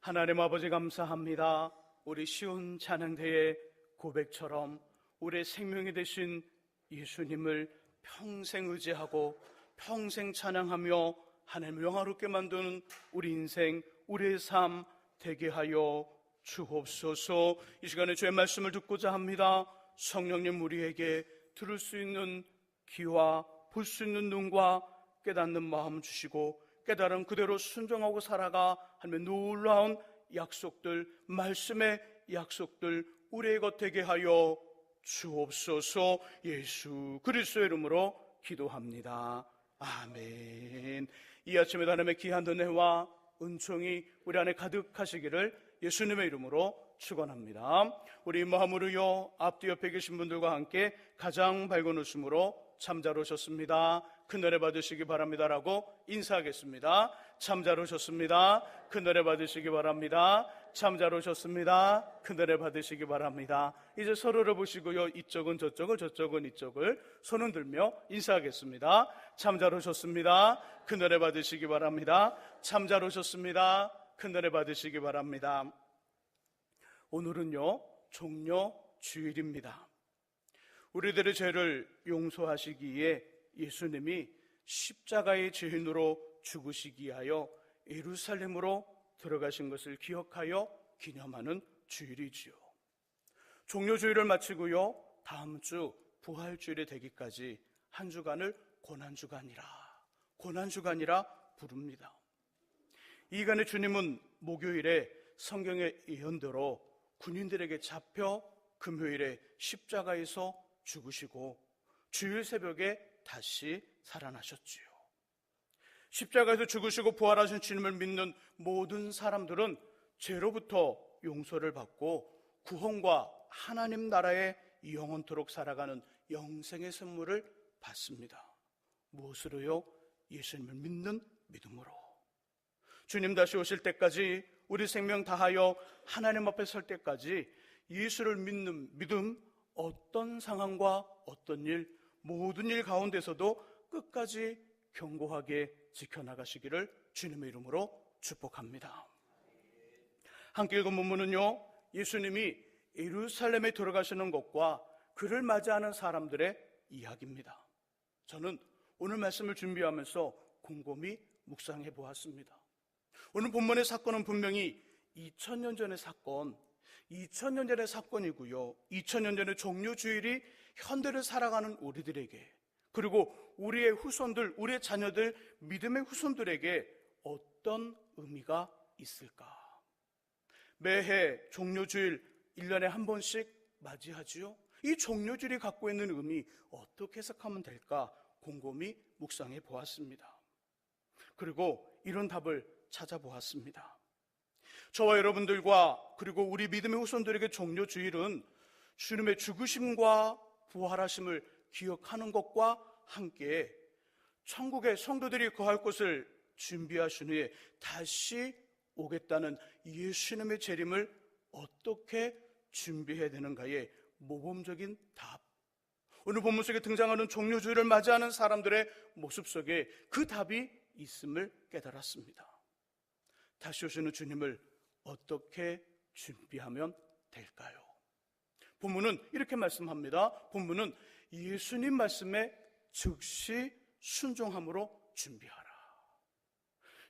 하나님 아버지 감사합니다. 우리 쉬운 찬양대의 고백처럼 우리의 생명이 되신 예수님을 평생 의지하고 평생 찬양하며 하나님을 영화롭게 만드는 우리 인생, 우리의 삶 되게 하여 주옵소서. 이 시간에 주의 말씀을 듣고자 합니다. 성령님 우리에게 들을 수 있는 귀와 볼 수 있는 눈과 깨닫는 마음 주시고 깨달은 그대로 순종하고 살아가 하나님의 놀라운 약속들, 말씀의 약속들 우리의 것 되게 하여 주옵소서. 예수 그리스도의 이름으로 기도합니다. 아멘. 이 아침에 하나님의 귀한 은혜와 은총이 우리 안에 가득하시기를 예수님의 이름으로 축원합니다. 우리 마음으로요 앞뒤 옆에 계신 분들과 함께 가장 밝은 웃음으로 참 잘 오셨습니다, 큰 은혜 받으시기 바랍니다라고 인사하겠습니다. 참 잘 오셨습니다, 큰 은혜 받으시기 바랍니다. 참 잘 오셨습니다, 큰 은혜 받으시기 바랍니다. 이제 서로를 보시고요 이쪽은 저쪽을 저쪽은 이쪽을 손을 들며 인사하겠습니다. 참 잘 오셨습니다, 큰 은혜 받으시기 바랍니다. 참 잘 오셨습니다, 큰 은혜 받으시기 바랍니다. 오늘은요 종려 주일입니다. 우리들의 죄를 용서하시기에 예수님이 십자가의 죄인으로 죽으시기 위하여 예루살렘으로 들어가신 것을 기억하여 기념하는 주일이지요. 종려주일을 마치고요 다음 주 부활주일이 되기까지 한 주간을 고난주간이라 부릅니다. 이 기간에 주님은 목요일에 성경의 예언대로 군인들에게 잡혀 금요일에 십자가에서 죽으시고 주일 새벽에 다시 살아나셨지요. 십자가에서 죽으시고 부활하신 주님을 믿는 모든 사람들은 죄로부터 용서를 받고 구원과 하나님 나라에 영원토록 살아가는 영생의 선물을 받습니다. 무엇으로요? 예수님을 믿는 믿음으로. 주님 다시 오실 때까지 우리 생명 다하여 하나님 앞에 설 때까지 예수를 믿는 믿음, 어떤 상황과 어떤 일, 모든 일 가운데서도 끝까지 견고하게 지켜나가시기를 주님의 이름으로 축복합니다. 함께 읽은 본문은요 예수님이 예루살렘에 들어가시는 것과 그를 맞이하는 사람들의 이야기입니다. 저는 오늘 말씀을 준비하면서 곰곰이 묵상해 보았습니다. 오늘 본문의 사건은 분명히 2000년 전의 사건, 2000년 전의 사건이고요 2000년 전의 종려주일이 현대를 살아가는 우리들에게, 그리고 우리의 후손들, 우리의 자녀들, 믿음의 후손들에게 어떤 의미가 있을까? 매해 종려주일 1년에 한 번씩 맞이하지요. 이 종려주일이 갖고 있는 의미 어떻게 해석하면 될까 곰곰이 묵상해 보았습니다. 그리고 이런 답을 찾아보았습니다. 저와 여러분들과 그리고 우리 믿음의 후손들에게 종려주일은 주님의 죽으심과 부활하심을 기억하는 것과 함께 천국의 성도들이 거할 곳을 준비하신 후에 다시 오겠다는 예수님의 재림을 어떻게 준비해야 되는가의 모범적인 답, 오늘 본문 속에 등장하는 종려주일을 맞이하는 사람들의 모습 속에 그 답이 있음을 깨달았습니다. 다시 오시는 주님을 어떻게 준비하면 될까요? 본문은 이렇게 말씀합니다. 본문은 예수님 말씀에 즉시 순종함으로 준비하라.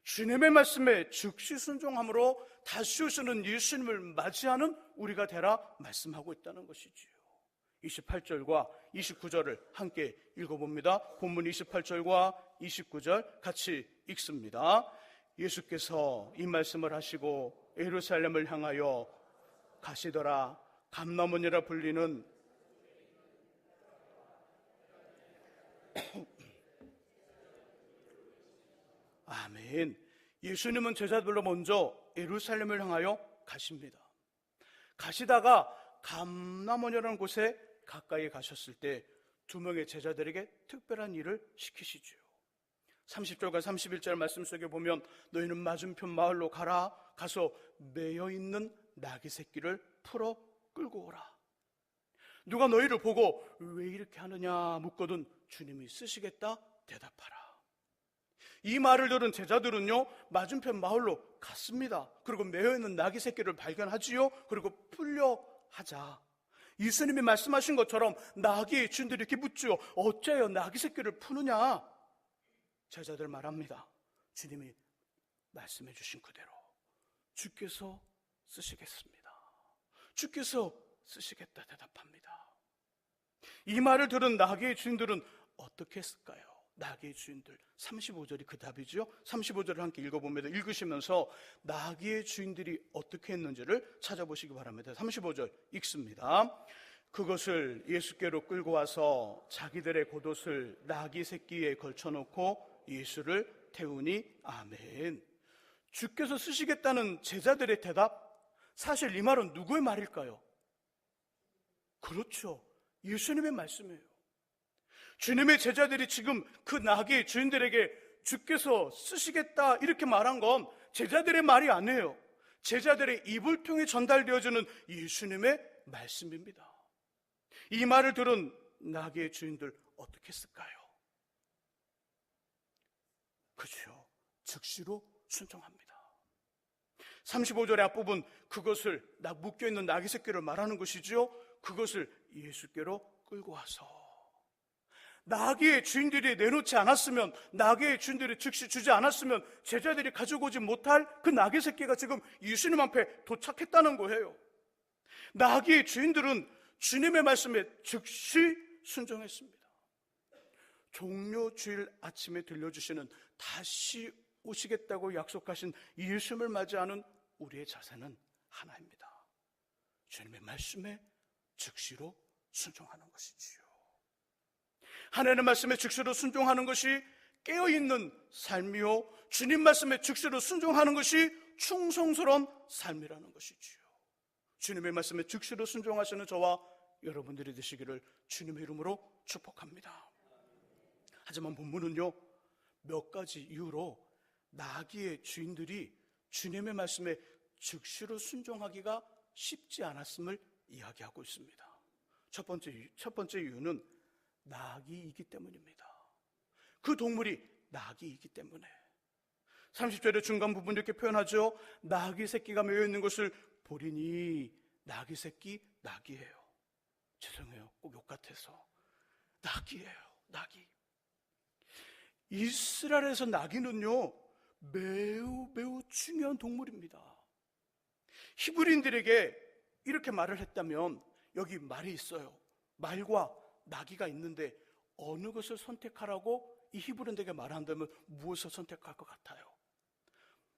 주님의 말씀에 즉시 순종함으로 다시 오시는 예수님을 맞이하는 우리가 되라 말씀하고 있다는 것이지요. 28절과 29절을 함께 읽어봅니다. 본문 28절과 29절 같이 읽습니다. 예수께서 이 말씀을 하시고 예루살렘을 향하여 가시더라. 감람원이라 불리는 아멘. 예수님은 제자들로 먼저 예루살렘을 향하여 가십니다. 가시다가 감람원이라는 곳에 가까이 가셨을 때 두 명의 제자들에게 특별한 일을 시키시죠. 30절과 31절 말씀 속에 보면 너희는 맞은편 마을로 가라. 가서 매여있는 나귀 새끼를 풀어 끌고 오라. 누가 너희를 보고 왜 이렇게 하느냐 묻거든 주님이 쓰시겠다 대답하라. 이 말을 들은 제자들은요, 맞은편 마을로 갔습니다. 그리고 매어있는 나귀 새끼를 발견하지요. 그리고 풀려하자. 예수님이 말씀하신 것처럼 나귀의 주인들이 이렇게 묻지요. 어째요 나귀 새끼를 푸느냐? 제자들 말합니다. 주님이 말씀해 주신 그대로 주께서 쓰시겠습니다. 주께서 쓰시겠다 대답합니다. 이 말을 들은 나귀의 주인들은 어떻게 했을까요? 나귀의 주인들 35절이 그 답이죠. 35절을 함께 읽어봅니다. 읽으시면서 나귀의 주인들이 어떻게 했는지를 찾아보시기 바랍니다. 35절 읽습니다. 그것을 예수께로 끌고 와서 자기들의 겉옷을 나귀 새끼에 걸쳐놓고 예수를 태우니 아멘. 주께서 쓰시겠다는 제자들의 대답, 사실 이 말은 누구의 말일까요? 그렇죠, 예수님의 말씀이에요. 주님의 제자들이 지금 그 나귀의 주인들에게 주께서 쓰시겠다 이렇게 말한 건 제자들의 말이 아니에요. 제자들의 입을 통해 전달되어지는 예수님의 말씀입니다. 이 말을 들은 나귀의 주인들 어떻게 했을까요? 그렇죠, 즉시로 순종합니다. 35절의 앞부분, 그것을 묶여있는 나귀 새끼를 말하는 것이지요. 그것을 예수께로 끌고 와서, 나귀의 주인들이 내놓지 않았으면, 나귀의 주인들이 즉시 주지 않았으면 제자들이 가지고 오지 못할 그 나귀 새끼가 지금 예수님 앞에 도착했다는 거예요. 나귀의 주인들은 주님의 말씀에 즉시 순종했습니다. 종려 주일 아침에 들려주시는 다시 오시겠다고 약속하신 예수님을 맞이하는 우리의 자세는 하나입니다. 주님의 말씀에 즉시로 순종하는 것이지요. 하나님의 말씀에 즉시로 순종하는 것이 깨어있는 삶이요, 주님 말씀에 즉시로 순종하는 것이 충성스러운 삶이라는 것이지요. 주님의 말씀에 즉시로 순종하시는 저와 여러분들이 되시기를 주님의 이름으로 축복합니다. 하지만 본문은요, 몇 가지 이유로 나귀의 주인들이 주님의 말씀에 즉시로 순종하기가 쉽지 않았음을 이야기하고 있습니다. 첫 번째 이유는 나귀이기 때문입니다. 그 동물이 나귀이기 때문에. 30절의 중간 부분 이렇게 표현하죠. 나귀 새끼가 매여 있는 것을 보리니, 나귀 새끼, 나귀예요. 죄송해요, 꼭 욕 같아서. 나귀예요, 나귀. 이스라엘에서 나귀는요, 매우 중요한 동물입니다. 히브리인들에게 이렇게 말을 했다면, 여기 말이 있어요. 말과 나귀가 있는데 어느 것을 선택하라고 이 히브리인들에게 말한다면 무엇을 선택할 것 같아요?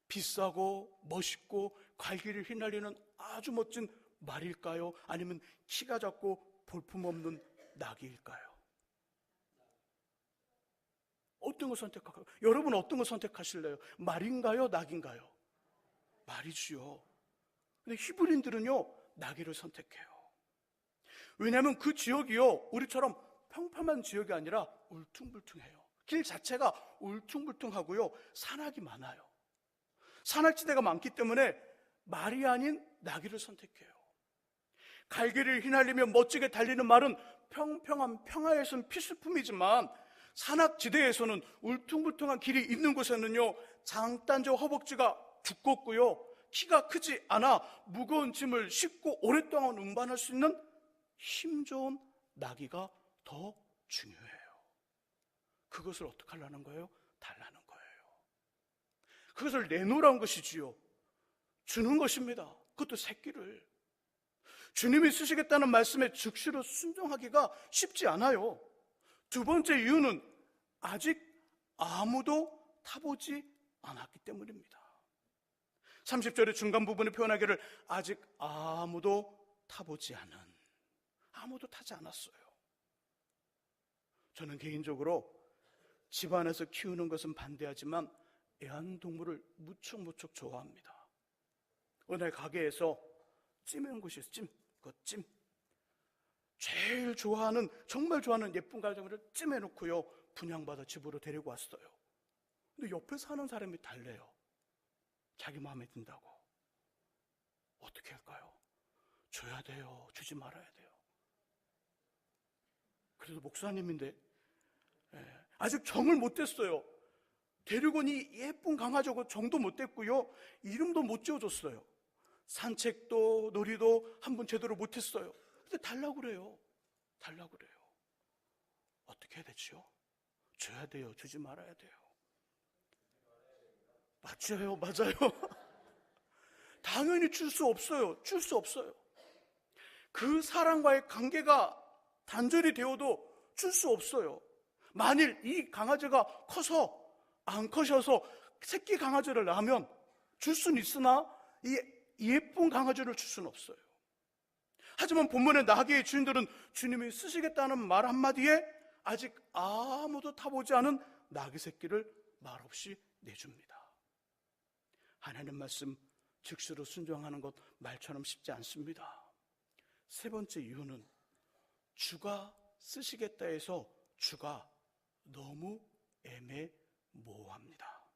비싸고 멋있고 갈기를 휘날리는 아주 멋진 말일까요? 아니면 키가 작고 볼품없는 나귀일까요? 어떤 거 선택할까요? 여러분 어떤 거 선택하실래요? 말인가요? 낙인가요? 말이지요. 근데 히브리인들은요, 나귀를 선택해요. 왜냐하면 그 지역이요, 우리처럼 평평한 지역이 아니라 울퉁불퉁해요. 길 자체가 울퉁불퉁하고요, 산악이 많아요. 산악지대가 많기 때문에 말이 아닌 나귀를 선택해요. 갈기를 휘날리며 멋지게 달리는 말은 평평한 평화에서는 필수품이지만, 산악지대에서는 울퉁불퉁한 길이 있는 곳에는요, 장단지와 허벅지가 두껍고요, 키가 크지 않아 무거운 짐을 싣고 오랫동안 운반할 수 있는 힘 좋은 나귀가 더 중요해요. 그것을 어떻게 하려는 거예요? 달라는 거예요. 그것을 내놓으라는 것이지요. 주는 것입니다. 그것도 새끼를. 주님이 쓰시겠다는 말씀에 즉시로 순종하기가 쉽지 않아요. 두 번째 이유는 아직 아무도 타보지 않았기 때문입니다. 30절의 중간 부분에 표현하기를 아직 아무도 타보지 않은, 아무도 타지 않았어요. 저는 개인적으로 집안에서 키우는 것은 반대하지만 애완동물을 무척 좋아합니다. 어느 날 가게에서 찜해온 것이 있어요. 찜. 제일 좋아하는, 정말 좋아하는 예쁜 가정을 찜해놓고요, 분양받아 집으로 데리고 왔어요. 근데 옆에 사는 사람이 달래요. 자기 마음에 든다고. 어떻게 할까요? 줘야 돼요? 주지 말아야 돼요? 그래도 목사님인데 아직 정을 못 댔어요. 데리고 온 이 예쁜 강아지하고 정도 못 됐고요, 이름도 못 지어줬어요. 산책도 놀이도 한번 제대로 못했어요. 근데 달라고 그래요. 달라고 그래요. 어떻게 해야 되지요? 줘야 돼요? 주지 말아야 돼요? 맞아요, 맞아요. 당연히 줄 수 없어요. 줄 수 없어요. 그 사람과의 관계가 단절이 되어도 줄 수 없어요. 만일 이 강아지가 커서 안 커셔서 새끼 강아지를 낳으면 줄 수는 있으나 이 예쁜 강아지를 줄 수는 없어요. 하지만 본문의 나귀의 주인들은 주님이 쓰시겠다는 말 한마디에 아직 아무도 타보지 않은 나귀 새끼를 말없이 내줍니다. 하나님 말씀 즉시로 순종하는 것 말처럼 쉽지 않습니다. 세 번째 이유는 주가 쓰시겠다 해서 주가 너무 애매모호합니다.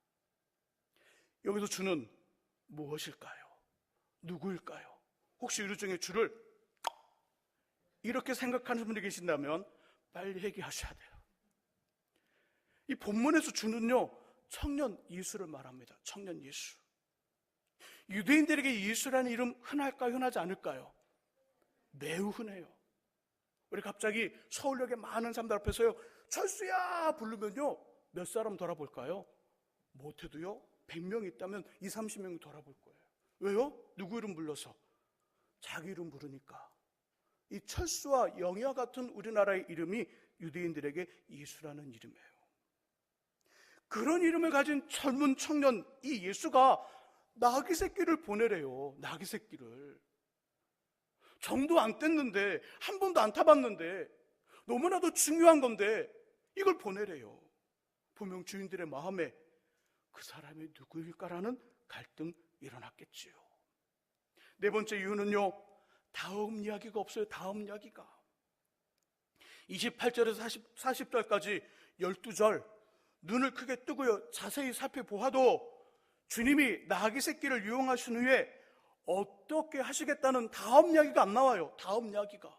여기서 주는 무엇일까요? 누구일까요? 혹시 우리 중에 주를 이렇게 생각하는 분이 계신다면 빨리 얘기하셔야 돼요. 이 본문에서 주는요, 청년 예수를 말합니다. 청년 예수. 유대인들에게 예수라는 이름 흔할까요? 흔하지 않을까요? 매우 흔해요. 우리 갑자기 서울역에 많은 사람들 앞에서요, 철수야 부르면요, 몇 사람 돌아볼까요? 못해도요 100명 있다면 20, 30명이 돌아볼 거예요. 왜요? 누구 이름 불러서? 자기 이름 부르니까. 이 철수와 영희와 같은 우리나라의 이름이 유대인들에게 예수라는 이름이에요. 그런 이름을 가진 젊은 청년, 이 예수가 나귀 새끼를 보내래요. 나귀 새끼를. 정도 안 뗐는데, 한 번도 안 타봤는데, 너무나도 중요한 건데 이걸 보내래요. 분명 주인들의 마음에 그 사람이 누구일까라는 갈등 일어났겠지요. 네 번째 이유는요, 다음 이야기가 없어요. 다음 이야기가 28절에서 40절까지 12절 눈을 크게 뜨고요 자세히 살펴보아도 주님이 나귀 새끼를 유용하신 후에 어떻게 하시겠다는 다음 이야기가 안 나와요. 다음 이야기가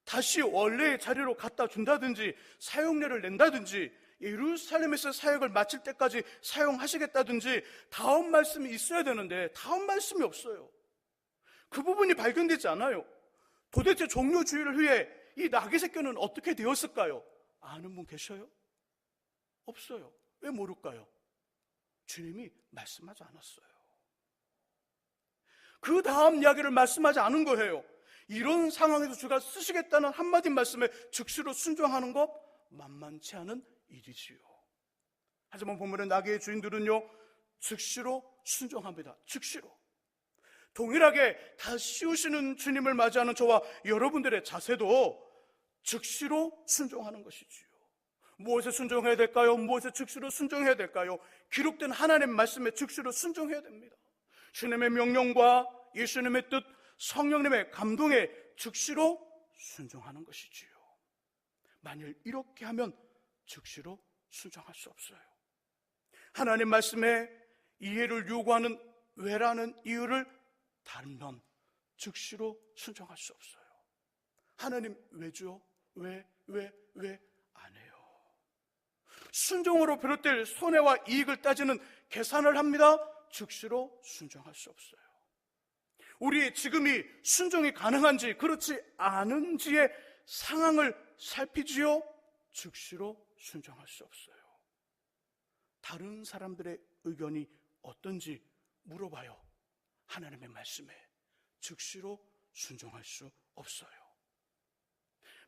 다시 원래의 자리로 갖다 준다든지 사용료를 낸다든지 예루살렘에서 사역을 마칠 때까지 사용하시겠다든지 다음 말씀이 있어야 되는데 다음 말씀이 없어요. 그 부분이 발견되지 않아요. 도대체 종료주의를 위해 이 나귀 새끼는 어떻게 되었을까요? 아는 분 계셔요? 없어요. 왜 모를까요? 주님이 말씀하지 않았어요. 그 다음 이야기를 말씀하지 않은 거예요. 이런 상황에서 주가 쓰시겠다는 한마디 말씀에 즉시로 순종하는 것 만만치 않은 일이지요. 하지만 본문의 나귀의 주인들은요 즉시로 순종합니다. 즉시로. 동일하게 다 씌우시는 주님을 맞이하는 저와 여러분들의 자세도 즉시로 순종하는 것이지요. 무엇에 순종해야 될까요? 무엇에 즉시로 순종해야 될까요? 기록된 하나님 말씀에 즉시로 순종해야 됩니다. 주님의 명령과 예수님의 뜻, 성령님의 감동에 즉시로 순종하는 것이지요. 만일 이렇게 하면 즉시로 순종할 수 없어요. 하나님 말씀에 이해를 요구하는 왜라는 이유를 달면 즉시로 순종할 수 없어요. 하나님 왜죠? 왜 안 해요? 순종으로 비롯될 손해와 이익을 따지는 계산을 합니다. 즉시로 순종할 수 없어요. 우리의 지금이 순종이 가능한지 그렇지 않은지의 상황을 살피지요. 즉시로 순종할 수 없어요. 다른 사람들의 의견이 어떤지 물어봐요. 하나님의 말씀에 즉시로 순종할 수 없어요.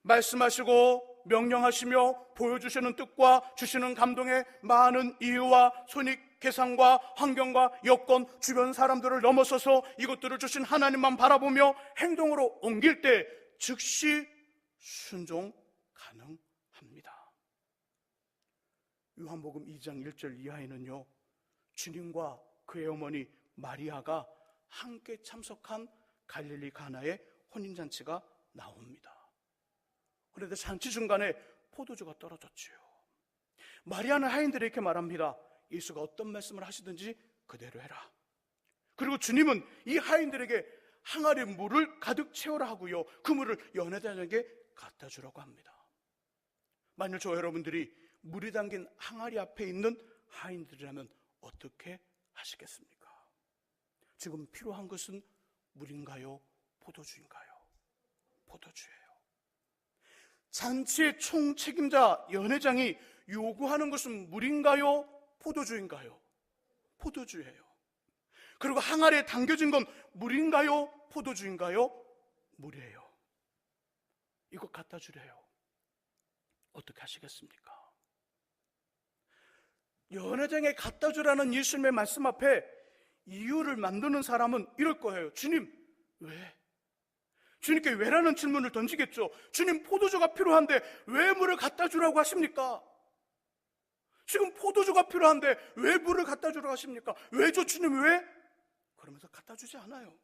말씀하시고 명령하시며 보여주시는 뜻과 주시는 감동의 많은 이유와 손익 계산과 환경과 여건, 주변 사람들을 넘어서서 이것들을 주신 하나님만 바라보며 행동으로 옮길 때 즉시 순종 가능합니다. 요한복음 2장 1절 이하에는요 주님과 그의 어머니 마리아가 함께 참석한 갈릴리 가나의 혼인잔치가 나옵니다. 그런데 잔치 중간에 포도주가 떨어졌지요. 마리아는 하인들에게 이렇게 말합니다. 예수가 어떤 말씀을 하시든지 그대로 해라. 그리고 주님은 이 하인들에게 항아리 물을 가득 채우라 하고요 그 물을 연회장에게 갖다 주라고 합니다. 만일 저 여러분들이 물이 담긴 항아리 앞에 있는 하인들이라면 어떻게 하시겠습니까? 지금 필요한 것은 물인가요? 포도주인가요? 포도주예요. 잔치의 총책임자 연회장이 요구하는 것은 물인가요? 포도주인가요? 포도주예요. 그리고 항아리에 담겨진 건 물인가요? 포도주인가요? 물이에요. 이거 갖다 주래요. 어떻게 하시겠습니까? 연회장에 갖다 주라는 예수님의 말씀 앞에 이유를 만드는 사람은 이럴 거예요. 주님, 왜? 주님께 왜라는 질문을 던지겠죠. 주님, 포도주가 필요한데 왜 물을 갖다 주라고 하십니까? 지금 포도주가 필요한데 왜 물을 갖다 주라고 하십니까? 왜죠, 주님, 왜? 그러면서 갖다 주지 않아요.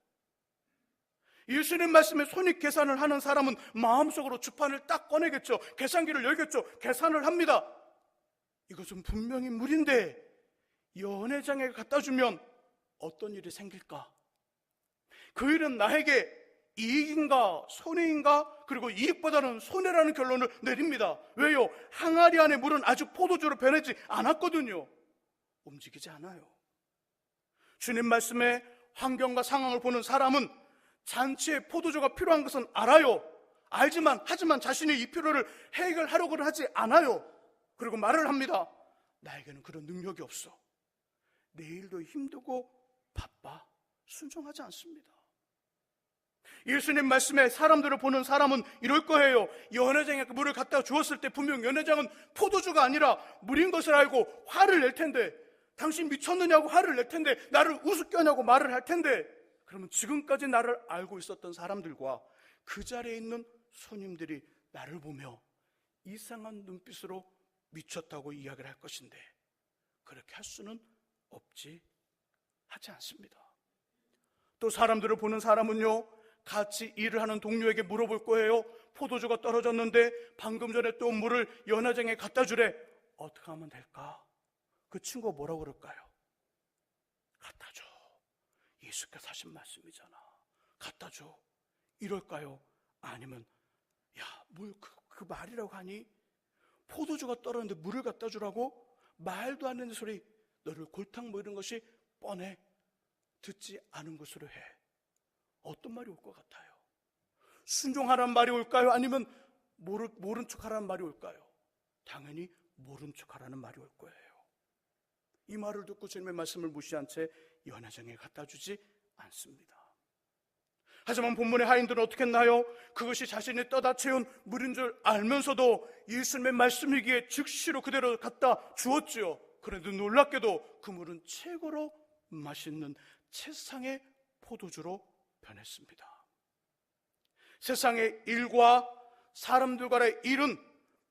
예수님 말씀에 손익 계산을 하는 사람은 마음속으로 주판을 딱 꺼내겠죠. 계산기를 열겠죠. 계산을 합니다. 이것은 분명히 물인데 연회장에 갖다 주면 어떤 일이 생길까? 그 일은 나에게 이익인가 손해인가? 그리고 이익보다는 손해라는 결론을 내립니다. 왜요? 항아리 안에 물은 아직 포도주로 변하지 않았거든요. 움직이지 않아요. 주님 말씀에 환경과 상황을 보는 사람은 잔치에 포도주가 필요한 것은 알아요. 하지만 자신이 이 필요를 해결하려고는 하지 않아요. 그리고 말을 합니다. 나에게는 그런 능력이 없어. 내일도 힘들고 바빠. 순종하지 않습니다. 예수님 말씀에 사람들을 보는 사람은 이럴 거예요. 연회장에 물을 갖다 주었을 때 분명 연회장은 포도주가 아니라 물인 것을 알고 화를 낼 텐데, 당신 미쳤느냐고 화를 낼 텐데, 나를 우습게 하냐고 말을 할 텐데, 그러면 지금까지 나를 알고 있었던 사람들과 그 자리에 있는 손님들이 나를 보며 이상한 눈빛으로 미쳤다고 이야기를 할 것인데, 그렇게 할 수는 하지 않습니다. 또 사람들을 보는 사람은요, 같이 일을 하는 동료에게 물어볼 거예요. 포도주가 떨어졌는데 방금 전에 또 물을 연회장에 갖다 주래. 어떻게 하면 될까? 그 친구가 뭐라고 그럴까요? 갖다 줘. 예수께서 하신 말씀이잖아. 갖다 줘. 이럴까요? 아니면 야, 뭘 그 말이라고 하니? 포도주가 떨어졌는데 물을 갖다 주라고? 말도 안 되는 소리. 너를 골탕 먹이는 것이 뻔해. 듣지 않은 것으로 해. 어떤 말이 올 것 같아요? 순종하라는 말이 올까요? 아니면 모른 척하라는 말이 올까요? 당연히 모른 척하라는 말이 올 거예요. 이 말을 듣고 주님의 말씀을 무시한 채 연회장에 갖다 주지 않습니다. 하지만 본문의 하인들은 어떻게 했나요? 그것이 자신이 떠다 채운 물인 줄 알면서도 예수님의 말씀이기에 즉시로 그대로 갖다 주었지요. 그런데 놀랍게도 그 물은 최고로 맛있는 세상의 포도주로 변했습니다. 세상의 일과 사람들과의 일은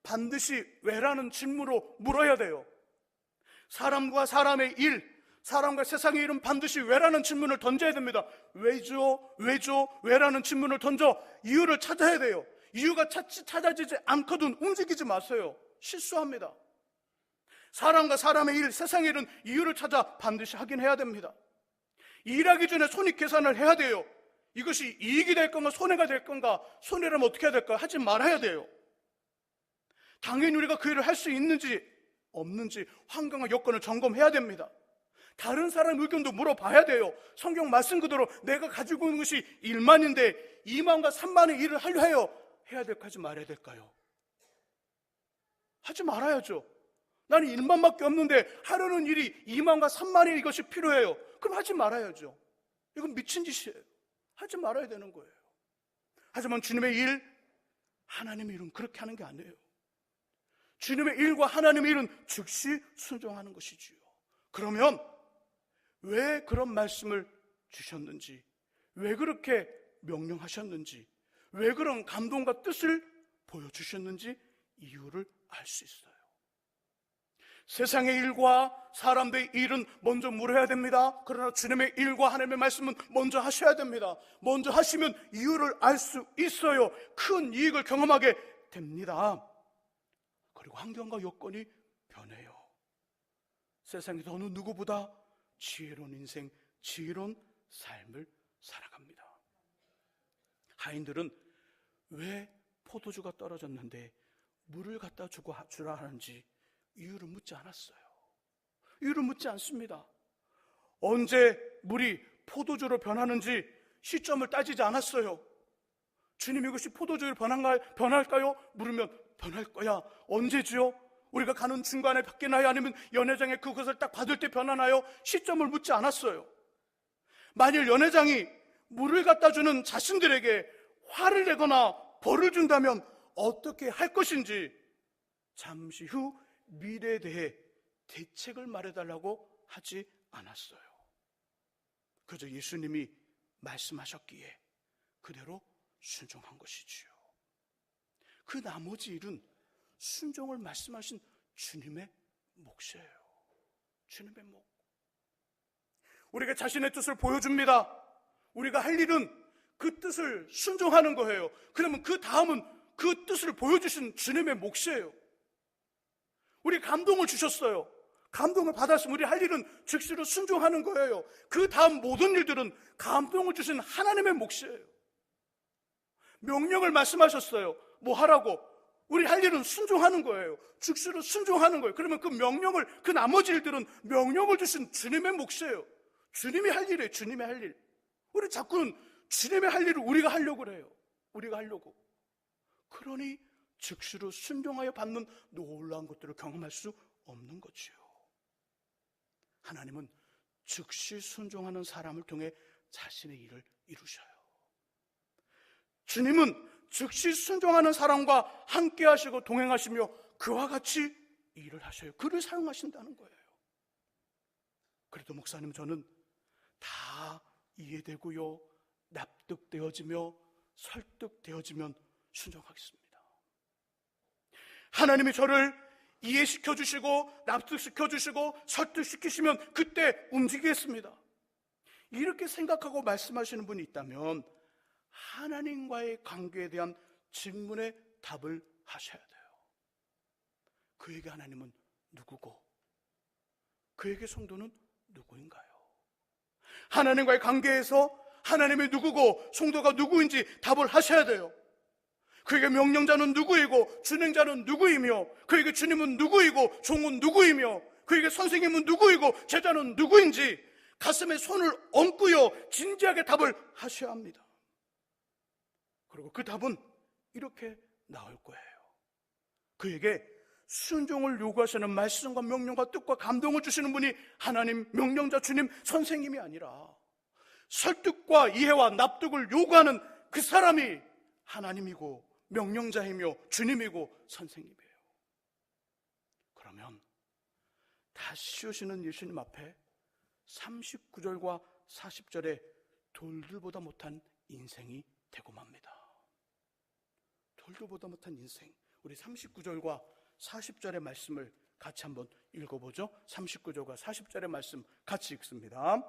반드시 왜라는 질문으로 물어야 돼요. 사람과 사람의 일, 사람과 세상의 일은 반드시 왜라는 질문을 던져야 됩니다. 왜죠? 왜라는 질문을 던져 이유를 찾아야 돼요. 이유가 찾아지지 않거든 움직이지 마세요. 실수합니다. 사람과 사람의 일, 세상의 일은 이유를 찾아 반드시 하긴 해야 됩니다. 일하기 전에 손익 계산을 해야 돼요. 이것이 이익이 될 건가 손해가 될 건가, 손해라면 어떻게 해야 될까? 하지 말아야 돼요. 당연히 우리가 그 일을 할 수 있는지 없는지 환경과 여건을 점검해야 됩니다. 다른 사람 의견도 물어봐야 돼요. 성경 말씀 그대로 내가 가지고 있는 것이 1만인데 2만과 3만의 일을 하려 해요. 해야 될까 하지 말아야 될까요? 하지 말아야죠. 나는 1만밖에 없는데 하려는 일이 2만과 3만의 이것이 필요해요. 그럼 하지 말아야죠. 이건 미친 짓이에요. 하지 말아야 되는 거예요. 하지만 주님의 일, 하나님의 일은 그렇게 하는 게 아니에요. 주님의 일과 하나님의 일은 즉시 순종하는 것이지요. 그러면 왜 그런 말씀을 주셨는지, 왜 그렇게 명령하셨는지, 왜 그런 감동과 뜻을 보여주셨는지 이유를 알 수 있어요. 세상의 일과 사람들의 일은 먼저 물어야 됩니다. 그러나 주님의 일과 하나님의 말씀은 먼저 하셔야 됩니다. 먼저 하시면 이유를 알 수 있어요. 큰 이익을 경험하게 됩니다. 그리고 환경과 여건이 변해요. 세상에서 어느 누구보다 지혜로운 인생, 지혜로운 삶을 살아갑니다. 하인들은 왜 포도주가 떨어졌는데 물을 갖다 주라 하는지 이유를 묻지 않았어요. 이유를 묻지 않습니다. 언제 물이 포도주로 변하는지 시점을 따지지 않았어요. 주님, 이것이 포도주로 변할까요? 물으면 변할 거야. 언제지요? 우리가 가는 중간에 바뀌나요? 아니면 연회장에 그것을 딱 받을 때 변하나요? 시점을 묻지 않았어요. 만일 연회장이 물을 갖다 주는 자신들에게 화를 내거나 벌을 준다면 어떻게 할 것인지 잠시 후 미래에 대해 대책을 말해달라고 하지 않았어요. 그저 예수님이 말씀하셨기에 그대로 순종한 것이지요. 그 나머지 일은 순종을 말씀하신 주님의 몫이에요. 주님의 몫. 우리가 자신의 뜻을 보여줍니다. 우리가 할 일은 그 뜻을 순종하는 거예요. 그러면 그 다음은 그 뜻을 보여주신 주님의 몫이에요. 우리 감동을 주셨어요. 감동을 받았으면 우리 할 일은 즉시로 순종하는 거예요. 그 다음 모든 일들은 감동을 주신 하나님의 몫이에요. 명령을 말씀하셨어요. 뭐 하라고? 우리 할 일은 순종하는 거예요. 즉시로 순종하는 거예요. 그러면 그 명령을, 그 나머지 일들은 명령을 주신 주님의 몫이에요. 주님이 할 일이에요. 주님의 할 일. 우리 자꾸는 주님의 할 일을 우리가 하려고 그래요. 우리가 하려고. 그러니 즉시로 순종하여 받는 놀라운 것들을 경험할 수 없는 거지요. 하나님은 즉시 순종하는 사람을 통해 자신의 일을 이루셔요. 주님은 즉시 순종하는 사람과 함께 하시고 동행하시며 그와 같이 일을 하셔요. 그를 사용하신다는 거예요. 그래도 목사님, 저는 다 이해되고요, 납득되어지며 설득되어지면 순종하겠습니다. 하나님이 저를 이해시켜 주시고 납득시켜 주시고 설득시키시면 그때 움직이겠습니다. 이렇게 생각하고 말씀하시는 분이 있다면 하나님과의 관계에 대한 질문에 답을 하셔야 돼요. 그에게 하나님은 누구고 그에게 성도는 누구인가요? 하나님과의 관계에서 하나님이 누구고 성도가 누구인지 답을 하셔야 돼요. 그에게 명령자는 누구이고 준행자는 누구이며 그에게 주님은 누구이고 종은 누구이며 그에게 선생님은 누구이고 제자는 누구인지 가슴에 손을 얹고요 진지하게 답을 하셔야 합니다. 그리고 그 답은 이렇게 나올 거예요. 그에게 순종을 요구하시는 말씀과 명령과 뜻과 감동을 주시는 분이 하나님, 명령자, 주님, 선생님이 아니라 설득과 이해와 납득을 요구하는 그 사람이 하나님이고 명령자이며 주님이고 선생님이에요. 그러면 다 씌우시는 예수님 앞에 39절과 40절에 돌들보다 못한 인생이 되고 맙니다. 돌들보다 못한 인생. 우리 39절과 40절의 말씀을 같이 한번 읽어보죠. 39절과 40절의 말씀 같이 읽습니다.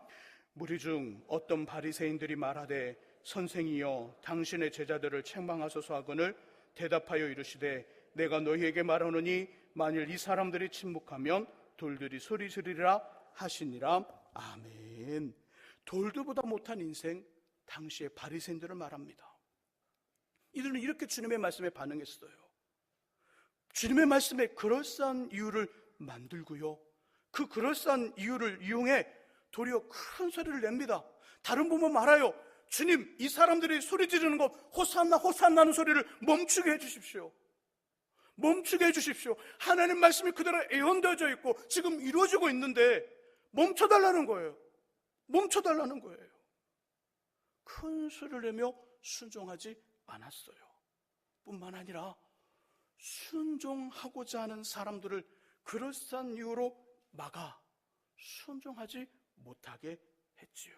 무리 중 어떤 바리새인들이 말하되 선생이여 당신의 제자들을 책망하소서 하거늘 대답하여 이르시되 내가 너희에게 말하노니 만일 이 사람들이 침묵하면 돌들이 소리 지르리라 하시니라. 아멘. 돌들보다 못한 인생, 당시의 바리새인들을 말합니다. 이들은 이렇게 주님의 말씀에 반응했어요. 주님의 말씀에 그럴싸한 이유를 만들고요, 그 그럴싸한 이유를 이용해 도리어 큰 소리를 냅니다. 다른 부분 말아요. 주님, 이 사람들이 소리 지르는 것, 호산나 호산나는 소리를 멈추게 해주십시오. 멈추게 해주십시오. 하나님 말씀이 그대로 예언되어져 있고 지금 이루어지고 있는데 멈춰달라는 거예요. 멈춰달라는 거예요. 큰 소리를 내며 순종하지 않았어요. 뿐만 아니라 순종하고자 하는 사람들을 그럴싸한 이유로 막아 순종하지 못하게 했지요.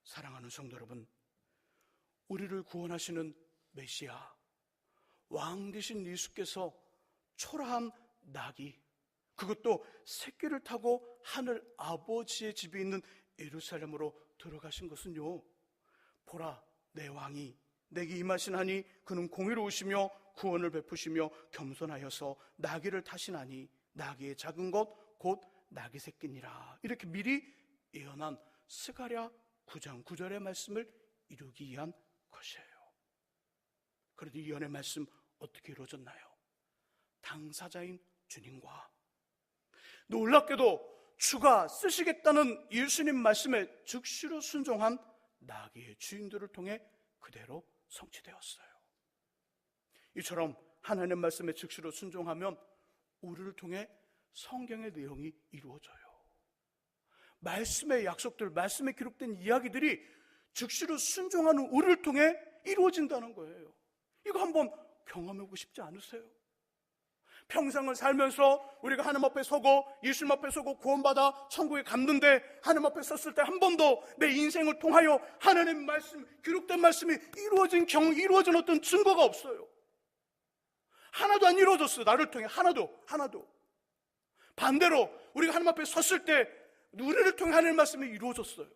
사랑하는 성도 여러분, 우리를 구원하시는 메시아, 왕 되신 예수께서 초라한 낙이, 그것도 새끼를 타고 하늘 아버지의 집에 있는 예루살렘으로 들어가신 것은요, 보라 내 왕이 내게 임하시나니 그는 공의로우시며 구원을 베푸시며 겸손하여서 나귀를 타시나니 나귀의 작은 것 곧 나귀 새끼니라. 이렇게 미리 예언한 스가랴 9장 9절의 말씀을 이루기 위한 것이에요. 그런데 이 예언의 말씀 어떻게 이루어졌나요? 당사자인 주님과 놀랍게도 주가 쓰시겠다는 예수님 말씀에 즉시로 순종한 나귀의 주인들을 통해 그대로 성취되었어요. 이처럼 하나님 말씀에 즉시로 순종하면 우리를 통해 성경의 내용이 이루어져요. 말씀의 약속들, 말씀에 기록된 이야기들이 즉시로 순종하는 우리를 통해 이루어진다는 거예요. 이거 한번 경험해보고 싶지 않으세요? 평생을 살면서 우리가 하나님 앞에 서고 예수님 앞에 서고 구원받아 천국에 갔는데 하나님 앞에 섰을 때 한 번도 내 인생을 통하여 하나님 말씀, 기록된 말씀이 이루어진 어떤 증거가 없어요. 하나도 안 이루어졌어요. 나를 통해 하나도. 반대로 우리가 하나님 앞에 섰을 때 우리를 통해 하나님 말씀이 이루어졌어요.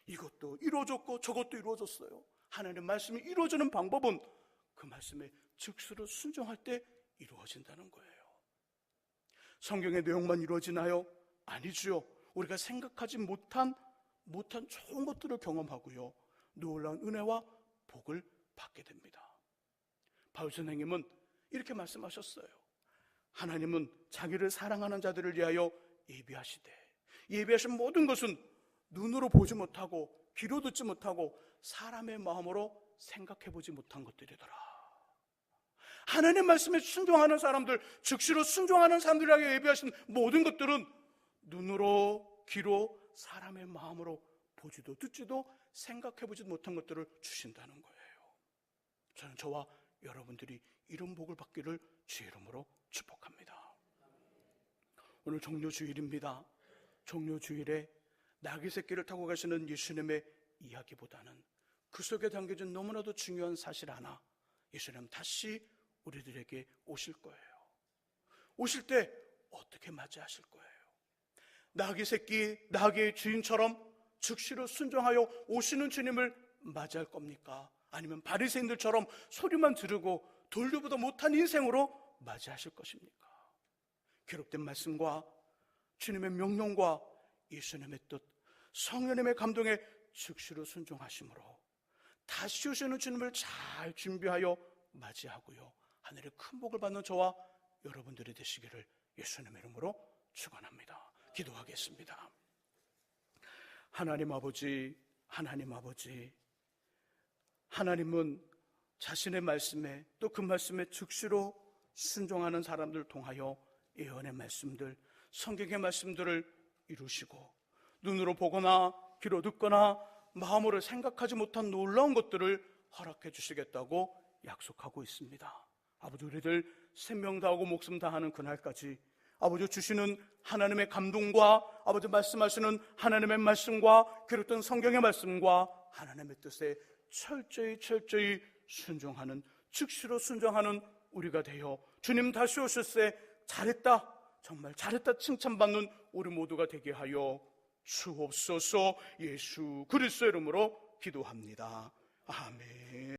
이것도 이루어졌고 저것도 이루어졌어요. 하나님 말씀이 이루어지는 방법은 그 말씀에 즉시로 순종할 때 이루어진다는 거예요. 성경의 내용만 이루어지나요? 아니지요. 우리가 생각하지 못한 좋은 것들을 경험하고요, 놀라운 은혜와 복을 받게 됩니다. 바울 선생님은 이렇게 말씀하셨어요. 하나님은 자기를 사랑하는 자들을 위하여 예비하시되 예비하신 모든 것은 눈으로 보지 못하고 귀로 듣지 못하고 사람의 마음으로 생각해보지 못한 것들이더라. 하나님 말씀에 순종하는 사람들, 즉시로 순종하는 사람들에게 예비하신 모든 것들은 눈으로 귀로 사람의 마음으로 보지도 듣지도 생각해보지 못한 것들을 주신다는 거예요. 저는 저와 여러분들이 이런 복을 받기를 주의 이름으로 축복합니다. 오늘 종료주일입니다. 종료주일에 나귀 새끼를 타고 가시는 예수님의 이야기보다는 그 속에 담겨진 너무나도 중요한 사실 하나, 예수님 다시 우리들에게 오실 거예요. 오실 때 어떻게 맞이하실 거예요? 나귀 새끼, 나귀의 주인처럼 즉시로 순종하여 오시는 주님을 맞이할 겁니까? 아니면 바리새인들처럼 소리만 지르고 돌려보다 못한 인생으로 맞이하실 것입니까? 기록된 말씀과 주님의 명령과 예수님의 뜻, 성령님의 감동에 즉시로 순종하심으로 다시 오시는 주님을 잘 준비하여 맞이하고요, 하늘의 큰 복을 받는 저와 여러분들이 되시기를 예수님의 이름으로 축원합니다. 기도하겠습니다. 하나님 아버지, 하나님은 자신의 말씀에 또 그 말씀에 즉시로 순종하는 사람들을 통하여 예언의 말씀들, 성경의 말씀들을 이루시고 눈으로 보거나 귀로 듣거나 마음으로 생각하지 못한 놀라운 것들을 허락해 주시겠다고 약속하고 있습니다. 아버지, 우리들 생명 다하고 목숨 다하는 그날까지 아버지 주시는 하나님의 감동과 아버지 말씀하시는 하나님의 말씀과 기록된 성경의 말씀과 하나님의 뜻에 철저히 순종하는, 즉시로 순종하는 우리가 되어 주님 다시 오실 때 잘했다, 정말 잘했다 칭찬받는 우리 모두가 되게 하여 주옵소서. 예수 그리스도의 이름으로 기도합니다. 아멘.